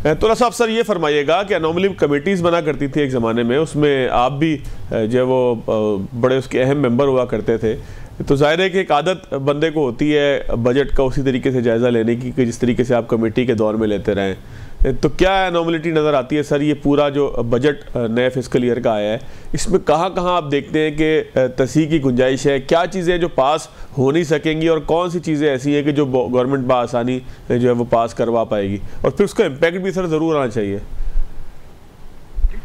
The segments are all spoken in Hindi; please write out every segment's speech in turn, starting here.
तोला साहब, सर ये फरमाइएगा कि अनोमली कमेटीज़ बना करती थी एक ज़माने में, उसमें आप भी जो वो बड़े उसके अहम मेंबर हुआ करते थे, तो जाहिर है कि एक आदत बंदे को होती है बजट का उसी तरीके से जायज़ा लेने की कि जिस तरीके से आप कमेटी के दौर में लेते रहें। तो क्या एनोमलिटी नज़र आती है सर, ये पूरा जो बजट नए फिस्कल ईयर का आया है, इसमें कहाँ कहाँ आप देखते हैं कि तस्हीह की गुंजाइश है? क्या चीज़ें जो पास हो नहीं सकेंगी और कौन सी चीज़ें ऐसी हैं कि जो गवर्नमेंट बआसानी जो है वो पास करवा पाएगी, और फिर उसका इम्पैक्ट भी सर ज़रूर आना चाहिए?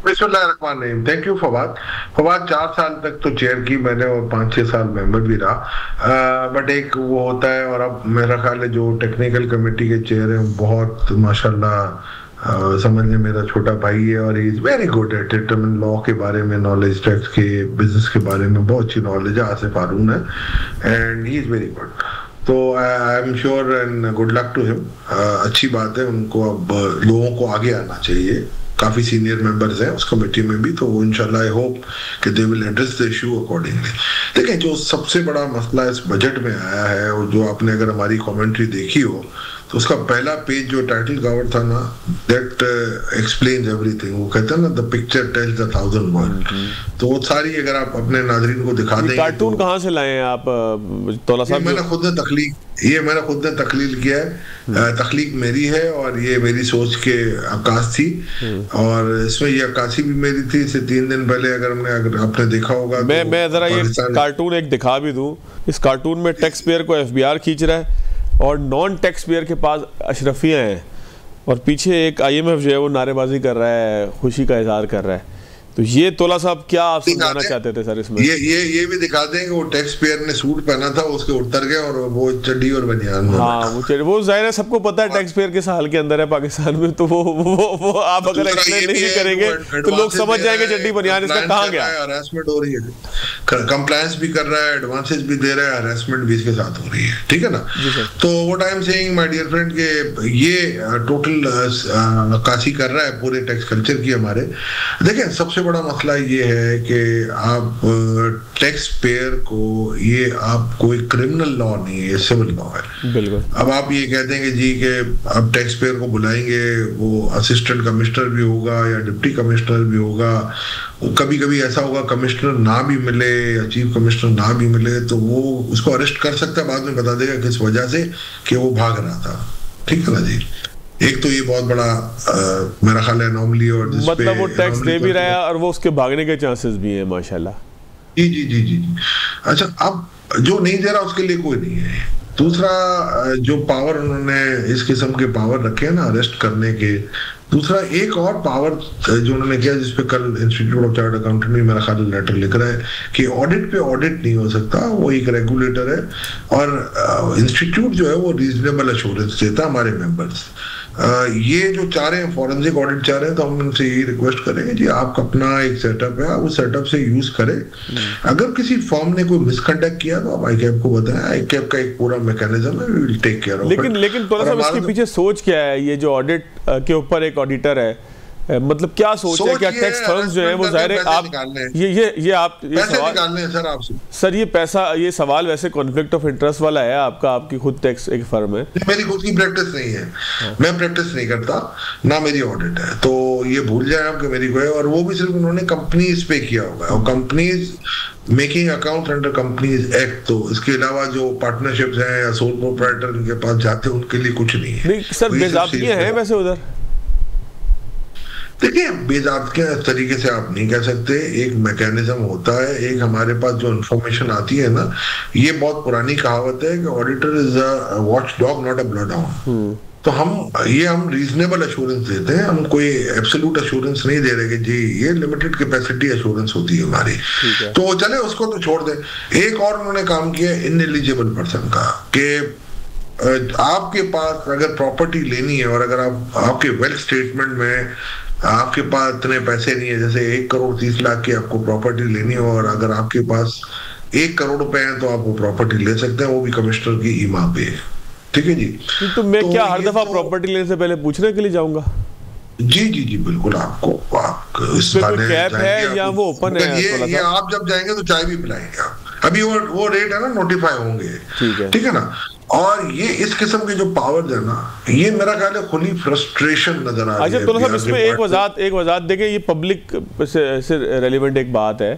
Thank you Fawad. 4 साल तक तो चेयर की मैंने और 5-6 साल मेंबर भी रहा, बट एक वो होता है, और अब मेरा ख्याल है जो टेक्निकल कमेटी के चेयर हैं बहुत माशाल्लाह समझने मेरा छोटा भाई है, और ही is very good at it. Law के बारे में नॉलेज, टैक्स के, बिजनेस के बारे में बहुत अच्छी नॉलेज है, आसिफ हारून है, and he is very good. तो I am sure and good luck to him. अच्छी बात है, उनको अब लोगों को आगे आना चाहिए। काफी सीनियर मेंबर्स हैं उस कमेटी में भी, तो इंशाल्लाह आई होप कि they will address the issue accordingly. देखिए, जो सबसे बड़ा मसला इस बजट में आया है, और जो आपने अगर हमारी कमेंट्री देखी हो तो उसका पहला पेज जो टाइटल कवर था ना, दैट एक्सप्लेन्स एवरीथिंग। वो कहते हैं ना, द पिक्चर टेल्स 1,000 वर्ड। तो वो सारी अगर आप अपने नाज़रीन को दिखा देंगे। कार्टून कहाँ से लाए हैं आप तौला साहब? मैंने खुद ने तख्लील किया है, तख्लीक मेरी है, और ये मेरी सोच के अक्कास थी, और इसमें ये अक्कासी भी मेरी थी। इससे 3 दिन पहले अगर आपने देखा होगा, मैं जरा ये कार्टून एक दिखा भी दूं। इस कार्टून में टैक्स पेयर को एफबीआर खींच रहा है और नॉन टैक्स पेयर के पास अशरफियाँ हैं, और पीछे एक IMF जो है वो नारेबाजी कर रहा है, खुशी का इजहार कर रहा है। तो ये तोला साहब क्या आप समझाना चाहते थे सर इसमें? ये भी दिखा दें कि वो टैक्स पेयर ने सूट पहना था, उसके उतर गया और वो चड्डी और बनियान में। हाँ, वो जाहिर है सबको पता है टैक्स पेयर किस हाल के अंदर है पाकिस्तान में, तो वो आप अगर एक्सप्लेन नहीं करेंगे तो लोग समझ जाएंगे चड्डी बनियान इसका कहाँ गया। हरासमेंट हो रही है, कंप्लायंस भी कर रहा है, एडवांसेस भी दे रहा है, हरासमेंट भी इसके साथ हो रही है, ठीक है ना? तो what I am saying my dear friend के ये टोटल अक्कासी कर रहा है पूरे टैक्स कल्चर की हमारे। देखिए, सबसे बड़ा मसला ये है कि आप टैक्स पेयर को, ये आप कोई क्रिमिनल लॉ नहीं है, ये सिविल लॉ है। बिल्कुल। अब आप ये कहते हैं कि जी कि अब टैक्स पेयर को बुलाएंगे, वो असिस्टेंट कमिश्नर भी होगा या डिप्टी कमिश्नर भी होगा, कभी कभी ऐसा होगा कमिश्नर ना भी मिले या चीफ कमिश्नर ना भी मिले, तो वो उसको अरेस्ट कर सकता है, बाद में बता देगा किस वजह से कि वो भाग रहा था, ठीक है ना जी? एक तो ये बहुत बड़ा मेरा ख्याल है अनोमली, और मतलब वो टैक्स दे भी रहा है और वो उसके भागने के चांसेस भी हैं माशाल्लाह। जी जी जी जी। अच्छा, अब जो नहीं दे रहा उसके लिए कोई नहीं है। दूसरा, जो पावर उन्होंने इस किस्म के पावर रखे हैं ना अरेस्ट करने के, दूसरा एक और पावर जो उन्होंने किया, जिसपे कल इंस्टीट्यूट ऑफ चार्टर्ड अकाउंटेंट भी मेरा ख्याल लेटर लिख रहा है कि ऑडिट पे ऑडिट नहीं हो सकता, वो एक रेगुलेटर है, और इंस्टीट्यूट जो है वो रीजनेबल एश्योरेंस देता है हमारे मेंबर्स। ये जो चाह रहे हैं फॉरेंसिक ऑडिट चाह रहे हैं, तो हम उनसे यही रिक्वेस्ट करेंगे जी, आप अपना एक सेटअप है, आप उस सेटअप से यूज करें। अगर किसी फॉर्म ने कोई मिसकंडक्ट किया तो आप ICAP को बताएं, ICAP का एक पूरा मैकेनिज्म है, we will take care of it. लेकिन थोड़ा सा इसके पीछे सोच क्या है? ये जो ऑडिट के ऊपर एक ऑडिटर है, मतलब क्या सोच है? क्या टैक्स फर्म्स जो है वो जाहिर है आप ये आप पैसे निकालने हैं सर आपसे? सर ये पैसा, ये सवाल वैसे कॉन्फ्लिक्ट ऑफ इंटरेस्ट वाला है आपका, आपकी खुद टैक्स एक फर्म है। मेरी खुद की प्रैक्टिस नहीं है, मैं प्रैक्टिस नहीं करता, ना मेरी ऑडिट है, तो ये भूल जाए आप कि मेरी कोई, और वो भी सिर्फ उन्होंने कंपनीज पे किया होगा, और companies making account under companies act, तो इसके अलावा जो पार्टनरशिप्स हैं या सोल प्रोप्राइटर इनके पास जाते हैं उनके लिए कुछ नहीं है। नहीं सर, बेज़ाब्तियां हैं वैसे उधर? देखिए, बेज़ाब्ते तरीके से आप नहीं कह सकते, एक मैकेनिज्म होता है, एक हमारे पास जो इंफॉर्मेशन आती है ना, ये बहुत पुरानी कहावत है कि auditor is a watch dog not a blood hound. तो हम रीजनेबल एश्योरेंस देते हैं, हम कोई एब्सोल्यूट एश्योरेंस नहीं दे रहे कि जी ये लिमिटेड कैपेसिटी एश्योरेंस होती है हमारी, तो चले उसको तो छोड़ दें। एक और उन्होंने काम किया इनएलिजिबल पर्सन का, कि आपके पास अगर प्रॉपर्टी लेनी है और अगर आपके वेल्थ स्टेटमेंट में आपके पास इतने पैसे नहीं है, जैसे 1 करोड़ 30 लाख की आपको प्रॉपर्टी लेनी हो, और अगर आपके पास 1 करोड़ रुपए हैं तो आप वो प्रॉपर्टी ले सकते हैं, वो भी कमिश्नर की ईमा पे, ठीक है जी? तो मैं क्या हर दफा प्रॉपर्टी लेने से पहले पूछने के लिए जाऊंगा? जी जी जी बिल्कुल, आपको इस कोई कैप है या वो ओपन है? ये आप जब जाएंगे तो चाय भी पिलाएंगे आप, अभी वो रेट है ना, नोटिफाई होंगे, ठीक है ना? और ये इस किस्म के जो पावर है ना, ये मेरा ख्याल है खुली फ्रस्ट्रेशन नजर आ रही है। अच्छा तो साहब इसमें एक वजाहत देखिए, ये पब्लिक से रेलिवेंट एक बात है।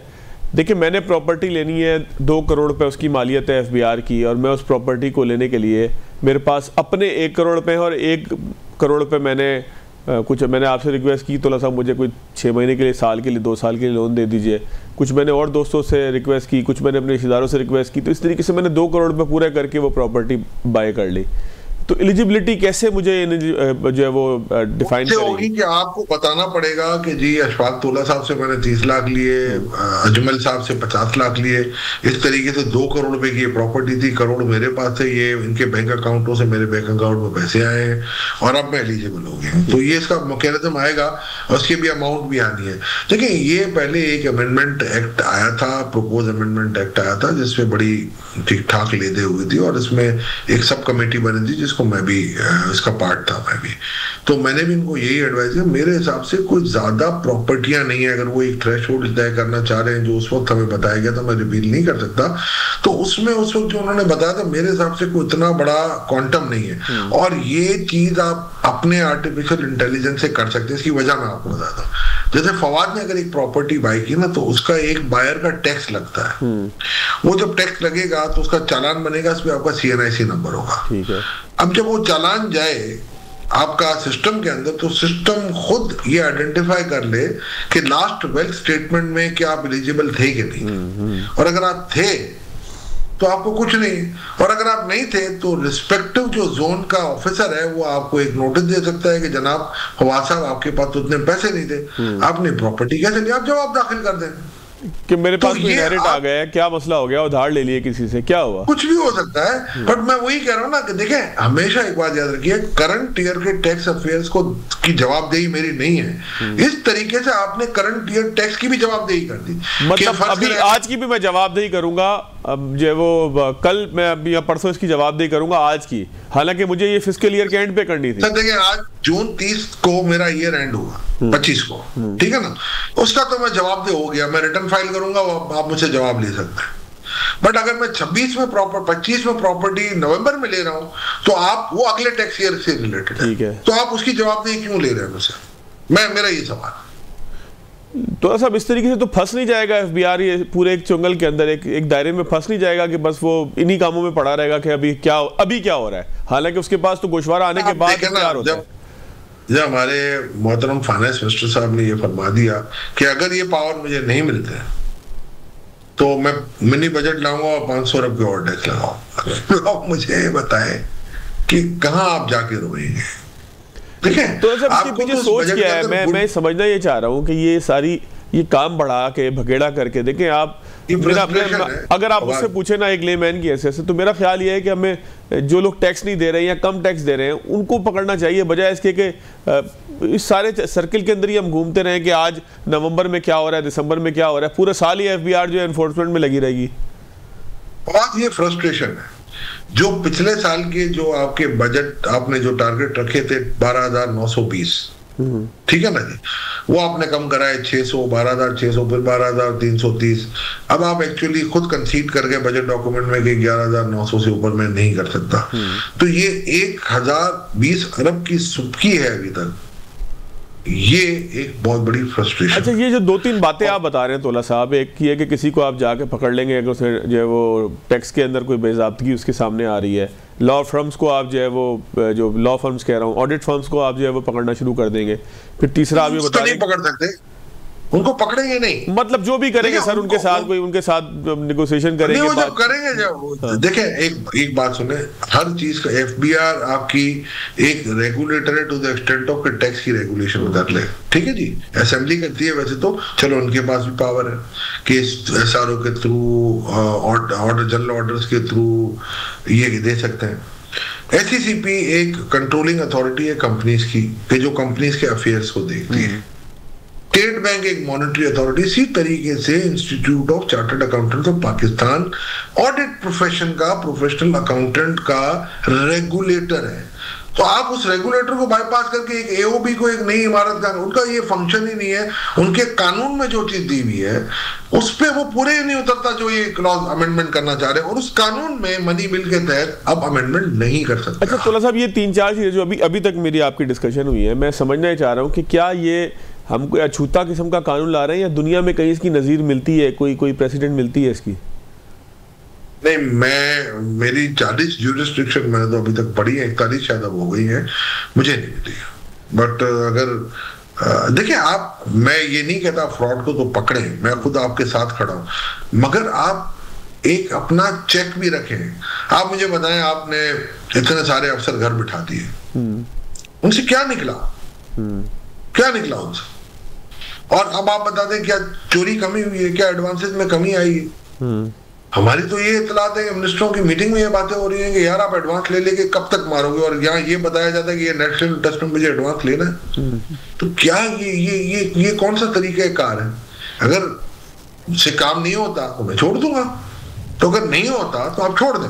देखिए मैंने प्रॉपर्टी लेनी है, 2 करोड़ रुपए उसकी मालियत है एफबीआर की, और मैं उस प्रॉपर्टी को लेने के लिए मेरे पास अपने 1 करोड़ रुपए हैं, और 1 करोड़ रुपए मैंने आपसे रिक्वेस्ट की तो साहब मुझे कोई 6 महीने के लिए, साल के लिए, 2 साल के लिए लोन दे दीजिए। कुछ मैंने और दोस्तों से रिक्वेस्ट की, कुछ मैंने अपने रिश्तेदारों से रिक्वेस्ट की, तो इस तरीके से मैंने 2 करोड़ रुपए पूरे करके वो प्रॉपर्टी बाय कर ली। तो एलिजिबिलिटी कैसे मुझे जो है वो डिफाइन होगी कि आपको बताना पड़ेगा कि जी अशफाक तोला साहब से मैंने 30 लाख लिए, अजमल साहब से 50 लाख लिए, इस तरीके से 2 करोड़ रुपए की प्रॉपर्टी थी, करोड़ मेरे पास है, ये इनके बैंक अकाउंटों से मेरे बैंक अकाउंट में पैसे आए हैं और अब मैं एलिजिबल हो गया। तो ये इसका मैकेनिज्म आएगा और उसकी भी अमाउंट भी आनी है। देखिए ये पहले एक अमेंडमेंट एक्ट आया था, प्रोपोज अमेंडमेंट एक्ट आया था, जिसमें बड़ी ठीक ठाक लेदे हुई थी, और इसमें एक सब कमेटी बनी थी जिसको मैं भी इसका पार्ट था। मैं भी तो मैंने भी इनको यही एडवाइस किया, मेरे हिसाब से कोई ज्यादा प्रॉपर्टियां नहीं है। अगर वो एक थ्रेशोल्ड तय करना चाह रहे हैं जो उस वक्त हमें बताया गया था, मैं रिवील नहीं कर सकता, तो उसमें उस वक्त जो उन्होंने बताया था मेरे हिसाब से कोई इतना बड़ा क्वांटम नहीं है। और ये चीज आप अपने आर्टिफिशियल इंटेलिजेंस से कर सकते हैं। इसकी वजह मैं आपको बताता हूँ। जैसे फवाद ने अगर एक प्रॉपर्टी बाय की ना, तो उसका एक बायर का टैक्स लगता है। वो जब टैक्स लगेगा तो उसका चालान बनेगा, उसमें आपका CNIC नंबर होगा। ठीक है। अब जब वो चालान जाए आपका सिस्टम के अंदर, तो सिस्टम खुद ये आइडेंटिफाई कर ले कि लास्ट वेल्थ स्टेटमेंट में क्या आप एलिजिबल थे कि नहीं, और अगर आप थे तो आपको कुछ नहीं, और अगर आप नहीं थे तो रिस्पेक्टिव जो जोन का ऑफिसर है वो आपको एक नोटिस दे सकता है कि जनाब फवाद साहब आपके पास तो उतने पैसे नहीं थे, आपने प्रॉपर्टी कैसे लिया, आप जवाब दाखिल कर दें कि मेरे पास तो इनहेरिट आ गया है, क्या मसला हो गया, उधार ले लिए किसी से, क्या हुआ, कुछ भी हो सकता है। बट मैं वही कह रहा हूँ ना कि देखें, हमेशा एक बात याद रखिए, करंट ईयर के टैक्स अफेयर्स को की जवाबदेही मेरी नहीं है। इस तरीके से आपने करंट ईयर टैक्स की भी जवाबदेही कर दी। मतलब अभी आज की भी मैं जवाबदेही करूंगा, अब जो वो कल मैं अभी या परसों इसकी जवाबदेही करूंगा आज की, हालांकि मुझे ये फिस्कल ईयर के एंड पे करनी थी। देखिए आज जून 30 को मेरा ईयर एंड हुआ, 25 को, ठीक है ना, उसका तो मैं जवाबदेह हो गया, मैं रिटर्न फाइल करूंगा, आप मुझसे जवाब ले सकते हैं। बट अगर मैं 25 में प्रॉपर्टी नवंबर में ले रहा हूं, तो आप वो अगले टैक्स ईयर से रिलेटेड है, तो आप उसकी जवाबदेही क्यों ले रहे हैं मुझसे? मेरा ये सवाल। तो साहब इस तरीके से तो फंस नहीं जाएगा एफबीआर ये पूरे एक चुंगल के अंदर, एक दायरे में फंस नहीं जाएगा कि बस वो इन्हीं कामों में पड़ा रहेगा कि अभी क्या हो रहा है, हालांकि उसके पास तो गोशवारा आने के बाद तैयार होता है। जब हमारे मोहतरम फाइनेंस मिनिस्टर साहब ने ये फरमा दिया कि अगर ये पावर मुझे नहीं मिलते तो मैं मिनी बजट लाऊंगा और 500 अरब के और टैक्स लगाऊंगा, आप मुझे बताएं कि कहां आप जाके रोएंगे? तो सब इसके पीछे सोच क्या है? मैं समझना ये चाह रहा हूँ कि ये काम बढ़ा के भगेड़ा करके देखें आप, अगर आप उससे पूछे ना एक लेमैन की हैसियत से, तो मेरा ख्याल ये है कि हमें जो लोग टैक्स नहीं दे रहे हैं या कम टैक्स दे रहे हैं उनको पकड़ना चाहिए, बजाय इसके कि इस सारे सर्किल के अंदर ही हम घूमते रहें कि आज नवंबर में क्या हो रहा है, दिसंबर में क्या हो रहा है, पूरा साल ही एफबीआर जो है एनफोर्समेंट में लगी रहेगी। बहुत ये फ्रस्ट्रेशन है। जो पिछले साल के जो आपके बजट आपने जो टारगेट रखे थे 12,920, ठीक है ना जी, वो आपने कम कराए 600, 12,600, फिर 12,330। अब आप एक्चुअली खुद कंसीड करके बजट डॉक्यूमेंट में कि 11,900 से ऊपर मैं नहीं कर सकता। तो ये 1,020 अरब की सुबकी है अभी तक, ये एक बहुत बड़ी फ्रस्ट्रेशन। अच्छा, ये जो 2-3 बातें आप बता रहे हैं तोला साहब, एक ये कि किसी को आप जाके पकड़ लेंगे अगर उसे जो है वो टैक्स के अंदर कोई बेज़ाब्तगी उसके सामने आ रही है, लॉ फर्म्स को आप जो है वो, जो लॉ फर्म्स कह रहा हूँ, ऑडिट फर्म्स को आप जो है वो पकड़ना शुरू कर देंगे। फिर तीसरा आप ये बता रहे हैं पकड़ सकते, उनको पकड़ेंगे नहीं, मतलब जो भी करेंगे सर उनके साथ नेगोशिएशन करेंगे, वो जब करेंगे जब देखें, एक बात सुने, हर चीज का एफबीआर आपकी एक रेगुलेटर है to the extent of tax की रेगुलेशन कर ले, ठीक है जी, असेंबली करती है वैसे तो, चलो उनके पास भी पावर है कि SRO के थ्रू, ऑर्डर जनरल ऑर्डर्स के थ्रू ये दे सकते हैं। SECP एक कंट्रोलिंग अथॉरिटी है कंपनीज की, कि जो कंपनीज के अफेयर्स को देखती है। स्टेट बैंक एक मॉनेटरी अथॉरिटी, इसी तरीके से institute of chartered accountants of Pakistan audit profession का, प्रोफेशनल अकाउंटेंट का रेगुलेटर है। तो आप उस रेगुलेटर को बाईपास करके एक एओबी को एक नई इमारत का, उनका ये फंक्शन ही नहीं है। उनके कानून में जो चीज दी हुई है उस पे वो पूरे नहीं उतरता जो ये क्लॉज अमेंडमेंट करना चाह रहे हैं, और उस कानून में मनी बिल के तहत अब अमेंडमेंट नहीं कर सकते। अच्छा तोला साहब, ये 3-4 चीजें जो अभी तक मेरी आपकी डिस्कशन हुई है, मैं समझना ही चाह रहा हूँ कि क्या ये हम कोई अछूता किस्म का कानून ला रहे हैं या दुनिया में कहीं इसकी नजीर मिलती है, कोई प्रेसिडेंट मिलती है इसकी? नहीं, मेरी 40 ज्यूरिसडिक्शन मैंने तो अभी तक पढ़ी है, 41 शायद अब हो गई है, मुझे नहीं मिली। बट अगर देखिए आप, मैं ये नहीं कहता फ्रॉड को तो पकड़े, मैं खुद आपके साथ खड़ा हूं, मगर आप एक अपना चेक भी रखें। आप मुझे बताएं, आपने इतने सारे अफसर घर बिठा दिए, उनसे क्या निकला? क्या निकला उनसे? और अब आप बता दें क्या चोरी कमी हुई है, क्या एडवांसेस में कमी आई है? हमारी तो ये इतलात है, मिनिस्टरों की मीटिंग में ये बातें हो रही हैं कि यार आप एडवांस ले लेके कब तक मारोगे, और यहाँ ये बताया जाता है कि ये नेशनल टेस्ट में मुझे एडवांस लेना है। तो क्या ये कौन सा तरीका कार है? अगर से काम नहीं होता तो मैं छोड़ दूंगा, तो अगर नहीं होता तो आप छोड़ दें।